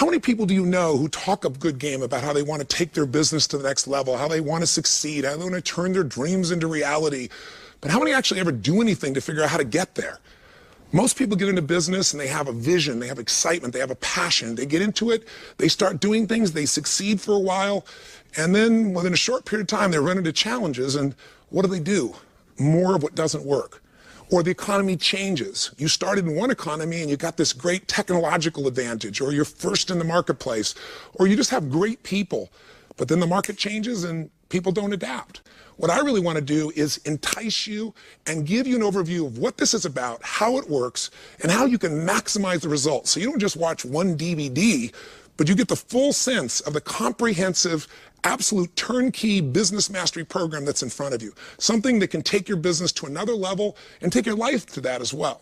How many people do you know who talk a good game about how they want to take their business to the next level, how they want to succeed, how they want to turn their dreams into reality? But how many actually ever do anything to figure out how to get there? Most people get into business and they have a vision, they have excitement, they have a passion. They get into it, they start doing things, they succeed for a while, and then within a short period of time, they run into challenges, and what do? More of what doesn't work. Or the economy changes. You started in one economy and you got this great technological advantage, or you're first in the marketplace, or you just have great people, but then the market changes and people don't adapt. What I really want to do is entice you and give you an overview of what this is about, how it works, and how you can maximize the results. So you don't just watch one DVD, but you get the full sense of the comprehensive, absolute turnkey business mastery program that's in front of you. Something that can take your business to another level and take your life to that as well.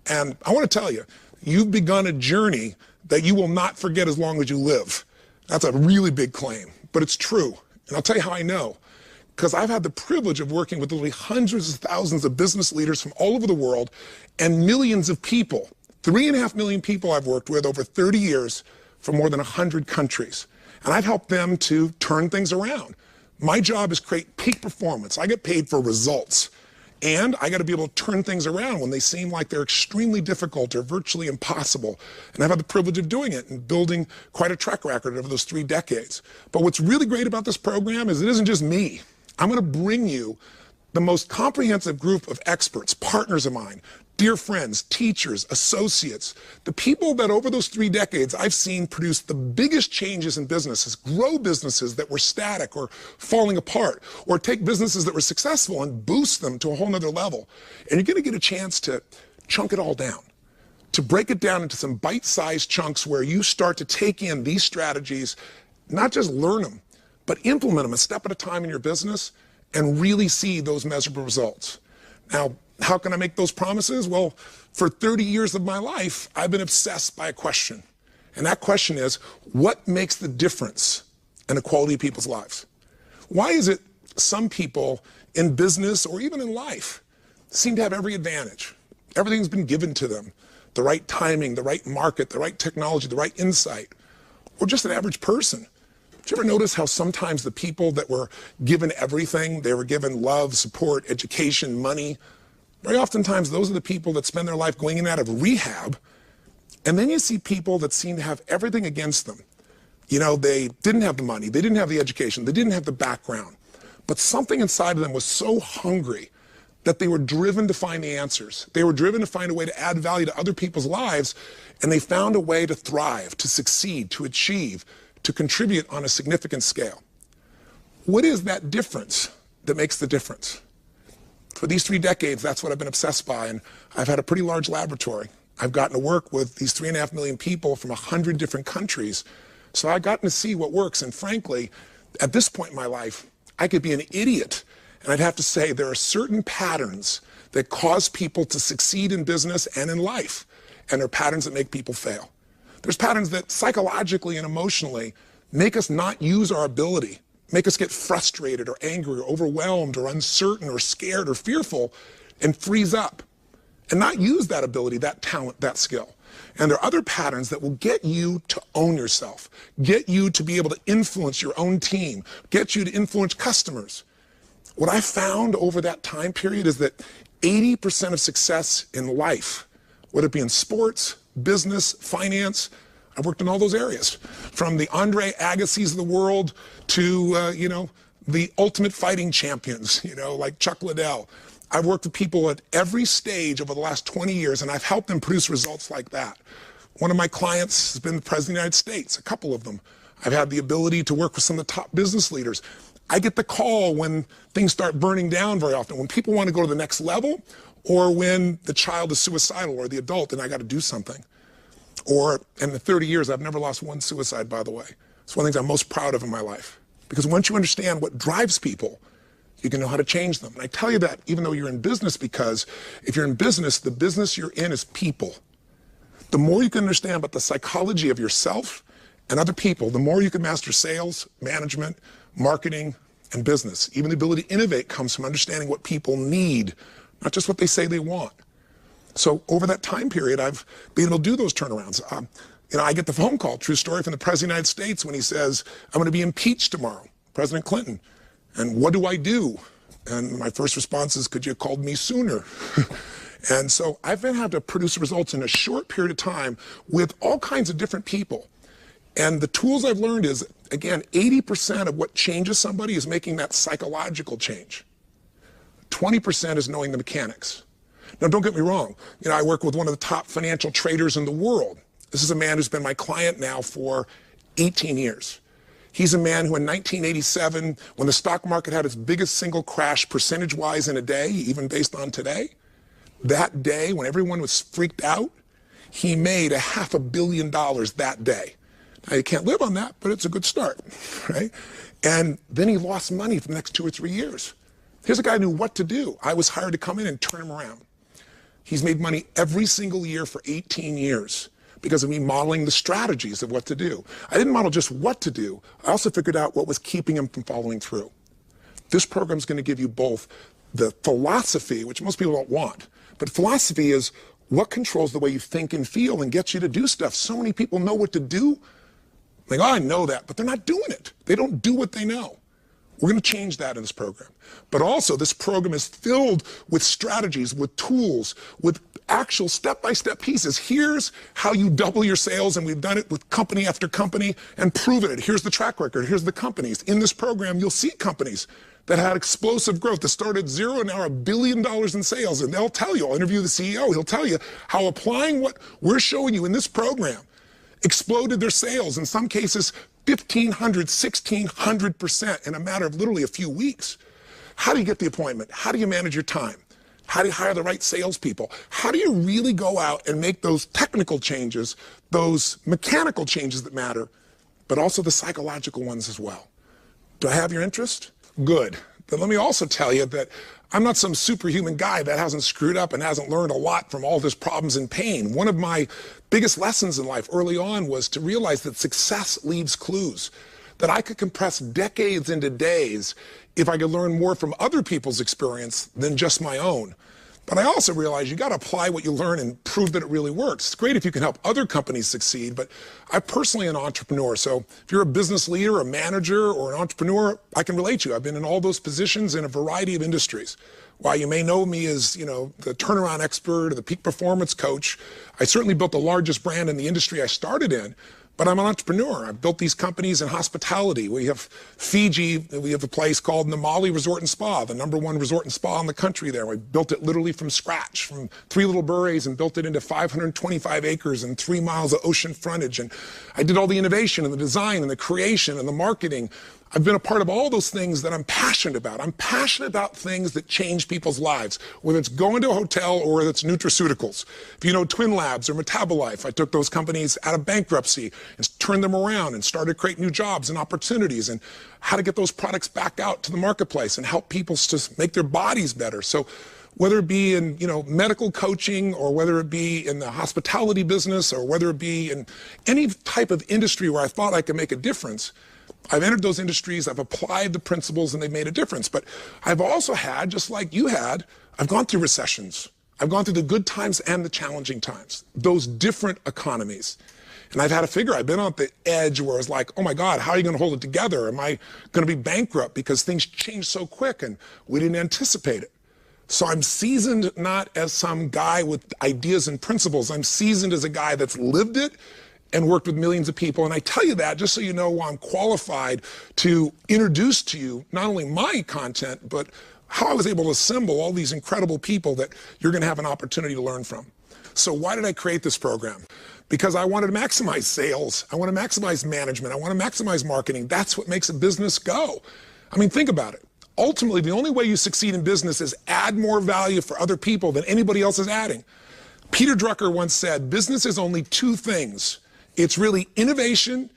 And I want to tell you, you've begun a journey that you will not forget as long as you live. That's a really big claim, but it's true. And I'll tell you how I know. Because I've had the privilege of working with literally hundreds of thousands of business leaders from all over the world and millions of people. 3.5 million people I've worked with over 30 years from more than 100 countries. And I've helped them to turn things around. My job is create peak performance. I get paid for results. And I got to be able to turn things around when they seem like they're extremely difficult or virtually impossible. And I've had the privilege of doing it and building quite a track record over those 3 decades. But what's really great about this program is it isn't just me. I'm going to bring you the most comprehensive group of experts, partners of mine, dear friends, teachers, associates, the people that over those 3 decades I've seen produce the biggest changes in businesses, grow businesses that were static or falling apart, or take businesses that were successful and boost them to a whole nother level. And you're going to get a chance to chunk it all down, to break it down into some bite-sized chunks where you start to take in these strategies, not just learn them, but implement them a step at a time in your business and really see those measurable results. Now, how can I make those promises? Well, for 30 years of my life, I've been obsessed by a question. And that question is, what makes the difference in the quality of people's lives? Why is it some people in business or even in life seem to have every advantage? Everything's been given to them. The right timing, the right market, the right technology, the right insight. Or just an average person. Did you ever notice how sometimes the people that were given everything, they were given love, support, education, money, very oftentimes those are the people that spend their life going in and out of rehab. And then you see people that seem to have everything against them. You know, they didn't have the money, they didn't have the education, they didn't have the background. But something inside of them was so hungry that they were driven to find the answers. They were driven to find a way to add value to other people's lives, and they found a way to thrive, to succeed, to achieve, to contribute on a significant scale. What is that difference that makes the difference? For these 3 decades, that's what I've been obsessed by, and I've had a pretty large laboratory. I've gotten to work with these 3.5 million people from 100 different countries, so I've gotten to see what works, and frankly, at this point in my life, I could be an idiot, and I'd have to say there are certain patterns that cause people to succeed in business and in life, and there are patterns that make people fail. There's patterns that psychologically and emotionally make us not use our ability, make us get frustrated or angry or overwhelmed or uncertain or scared or fearful and freeze up and not use that ability, that talent, that skill. And there are other patterns that will get you to own yourself, get you to be able to influence your own team, get you to influence customers. What I found over that time period is that 80% of success in life, whether it be in sports, business, finance, I've worked in all those areas, from the Andre Agassi's of the world to, the ultimate fighting champions, like Chuck Liddell. I've worked with people at every stage over the last 20 years, and I've helped them produce results like that. One of my clients has been the President of the United States, a couple of them. I've had the ability to work with some of the top business leaders. I get the call when things start burning down very often, when people want to go to the next level, or when the child is suicidal or the adult and I got to do something. Or in the 30 years, I've never lost one suicide, by the way. It's one of the things I'm most proud of in my life. Because once you understand what drives people, you can know how to change them. And I tell you that even though you're in business, because if you're in business, the business you're in is people. The more you can understand about the psychology of yourself and other people, the more you can master sales, management, marketing, and business. Even the ability to innovate comes from understanding what people need, not just what they say they want. So over that time period, I've been able to do those turnarounds. I get the phone call, true story, from the President of the United States when he says, I'm going to be impeached tomorrow, President Clinton. And what do I do? And my first response is, could you have called me sooner? And so I've been having to produce results in a short period of time with all kinds of different people. And the tools I've learned is, again, 80% of what changes somebody is making that psychological change. 20% is knowing the mechanics. Now, don't get me wrong. I work with one of the top financial traders in the world. This is a man who's been my client now for 18 years. He's a man who in 1987, when the stock market had its biggest single crash percentage-wise in a day, even based on today, that day when everyone was freaked out, he made $500 million that day. Now, you can't live on that, but it's a good start, right? And then he lost money for the next 2 or 3 years. Here's a guy who knew what to do. I was hired to come in and turn him around. He's made money every single year for 18 years because of me modeling the strategies of what to do. I didn't model just what to do. I also figured out what was keeping him from following through. This program is going to give you both the philosophy, which most people don't want, but philosophy is what controls the way you think and feel and gets you to do stuff. So many people know what to do. Like, oh, I know that, but they're not doing it. They don't do what they know. We're going to change that in this program. But also, this program is filled with strategies, with tools, with actual step-by-step pieces. Here's how you double your sales, and we've done it with company after company and proven it. Here's the track record. Here's the companies. In this program, you'll see companies that had explosive growth that started zero and now are $1 billion in sales. And they'll tell you, I'll interview the CEO, he'll tell you how applying what we're showing you in this program exploded their sales, in some cases 1,500, 1,600% in a matter of literally a few weeks. How do you get the appointment? How do you manage your time? How do you hire the right salespeople? How do you really go out and make those technical changes, those mechanical changes that matter, but also the psychological ones as well? Do I have your interest? Good. But let me also tell you that I'm not some superhuman guy that hasn't screwed up and hasn't learned a lot from all this problems and pain. One of my biggest lessons in life early on was to realize that success leaves clues, that I could compress decades into days if I could learn more from other people's experience than just my own. But I also realized you got to apply what you learn and prove that it really works. It's great if you can help other companies succeed, but I'm personally an entrepreneur. So if you're a business leader, a manager, or an entrepreneur, I can relate to you. I've been in all those positions in a variety of industries. While you may know me as, the turnaround expert or the peak performance coach, I certainly built the largest brand in the industry I started in. But I'm an entrepreneur. I've built these companies in hospitality. We have Fiji, we have a place called Namali Resort and Spa, the #1 resort and spa in the country there. We built it literally from scratch, from 3 little bures, and built it into 525 acres and 3 miles of ocean frontage. And I did all the innovation and the design and the creation and the marketing. I've been a part of all those things that I'm passionate about. I'm passionate about things that change people's lives, whether it's going to a hotel or whether it's nutraceuticals. If you know Twin Labs or Metabolife, I took those companies out of bankruptcy and turned them around and started to create new jobs and opportunities and how to get those products back out to the marketplace and help people to make their bodies better. So whether it be in medical coaching or whether it be in the hospitality business or whether it be in any type of industry where I thought I could make a difference, I've entered those industries, I've applied the principles, and they've made a difference. But I've also had, just like you had, I've gone through recessions. I've gone through the good times and the challenging times, those different economies. And I've had to figure, I've been on the edge where it's like, oh my God, how are you going to hold it together? Am I going to be bankrupt because things change so quick and we didn't anticipate it? So I'm seasoned not as some guy with ideas and principles. I'm seasoned as a guy that's lived it and worked with millions of people. And I tell you that just so you know why I'm qualified to introduce to you not only my content, but how I was able to assemble all these incredible people that you're going to have an opportunity to learn from. So why did I create this program? Because I wanted to maximize sales. I want to maximize management. I want to maximize marketing. That's what makes a business go. I mean, think about it. Ultimately, the only way you succeed in business is add more value for other people than anybody else is adding. Peter Drucker once said, business is only 2 things. It's really innovation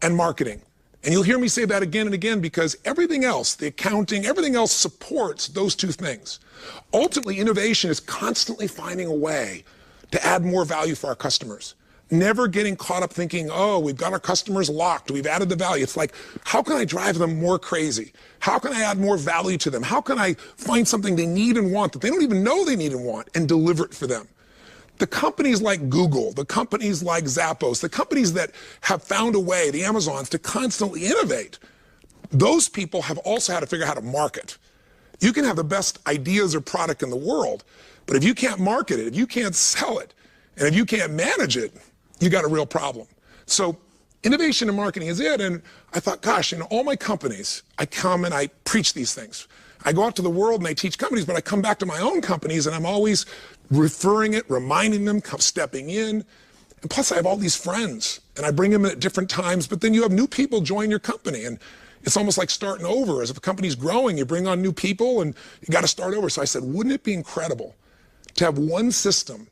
and marketing. And you'll hear me say that again and again because everything else, the accounting, everything else supports those 2 things. Ultimately, innovation is constantly finding a way to add more value for our customers. Never getting caught up thinking, oh, we've got our customers locked, we've added the value. It's like, how can I drive them more crazy? How can I add more value to them? How can I find something they need and want that they don't even know they need and want and deliver it for them? The companies like Google, the companies like Zappos, the companies that have found a way, the Amazons, to constantly innovate, those people have also had to figure out how to market. You can have the best ideas or product in the world, but if you can't market it, if you can't sell it, and if you can't manage it, you got a real problem. So innovation and marketing is it. And I thought, gosh, in all my companies, I come and I preach these things. I go out to the world and I teach companies, but I come back to my own companies and I'm always referring it, reminding them, stepping in. And plus I have all these friends and I bring them in at different times, but then you have new people join your company and it's almost like starting over. As if a company's growing, you bring on new people and you got to start over. So I said, wouldn't it be incredible to have one system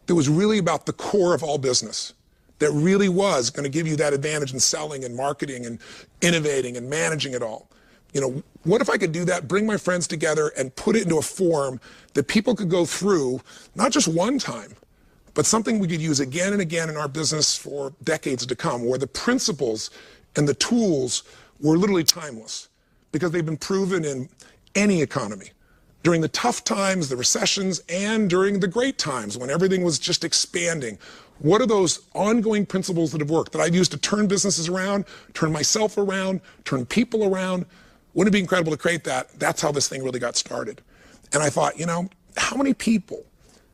that was really about the core of all business, that really was going to give you that advantage in selling and marketing and innovating and managing it all? You know, what if I could do that, bring my friends together and put it into a form that people could go through, not just one time, but something we could use again and again in our business for decades to come, where the principles and the tools were literally timeless because they've been proven in any economy. During the tough times, the recessions, and during the great times when everything was just expanding, what are those ongoing principles that have worked, that I've used to turn businesses around, turn myself around, turn people around? Wouldn't it be incredible to create that? That's how this thing really got started. And I thought, you know, how many people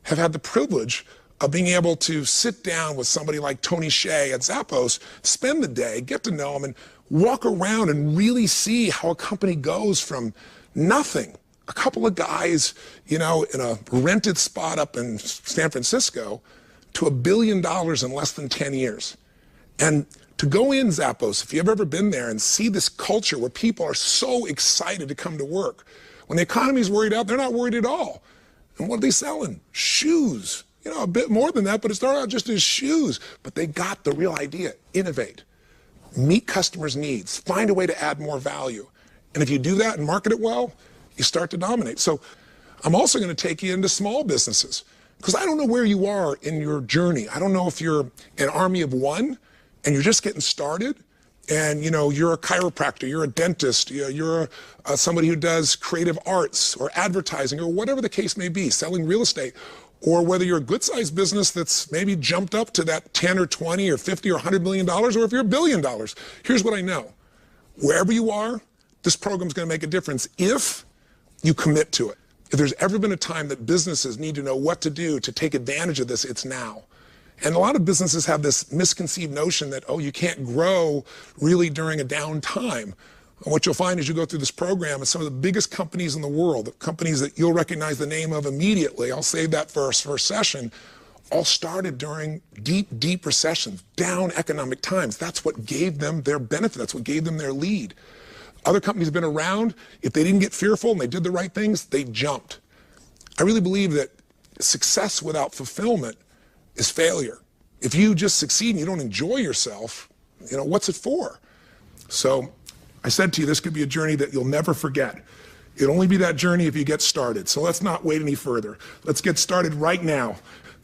have had the privilege of being able to sit down with somebody like Tony Hsieh at Zappos, spend the day, get to know him, and walk around and really see how a company goes from nothing, a couple of guys, you know, in a rented spot up in San Francisco, to $1 billion in less than 10 years. And to go in Zappos, if you've ever been there and see this culture where people are so excited to come to work. When the economy's worried out, they're not worried at all. And what are they selling? Shoes. You know, a bit more than that, but it started out just as shoes. But they got the real idea. Innovate. Meet customers' needs. Find a way to add more value. And if you do that and market it well, you start to dominate. So I'm also going to take you into small businesses because I don't know where you are in your journey. I don't know if you're an army of one and you're just getting started and, you know, you're a chiropractor, you're a dentist, you're somebody who does creative arts or advertising or whatever the case may be, selling real estate, or whether you're a good-sized business that's maybe jumped up to that 10 or 20 or 50 or $100 million, or if you're $1 billion. Here's what I know. Wherever you are, this program's going to make a difference if you commit to it. If there's ever been a time that businesses need to know what to do to take advantage of this, it's now. And a lot of businesses have this misconceived notion that, oh, you can't grow really during a down time. And what you'll find as you go through this program is some of the biggest companies in the world, the companies that you'll recognize the name of immediately, I'll save that for our first session, all started during deep, deep recessions, down economic times. That's what gave them their benefit. That's what gave them their lead. Other companies have been around. If they didn't get fearful and they did the right things, they jumped. I really believe that success without fulfillment is failure. If you just succeed and you don't enjoy yourself, you know, what's it for? So I said to you, this could be a journey that you'll never forget. It'll only be that journey if you get started. So let's not wait any further. Let's get started right now.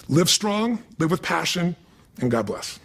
Live strong, live with passion, and God bless.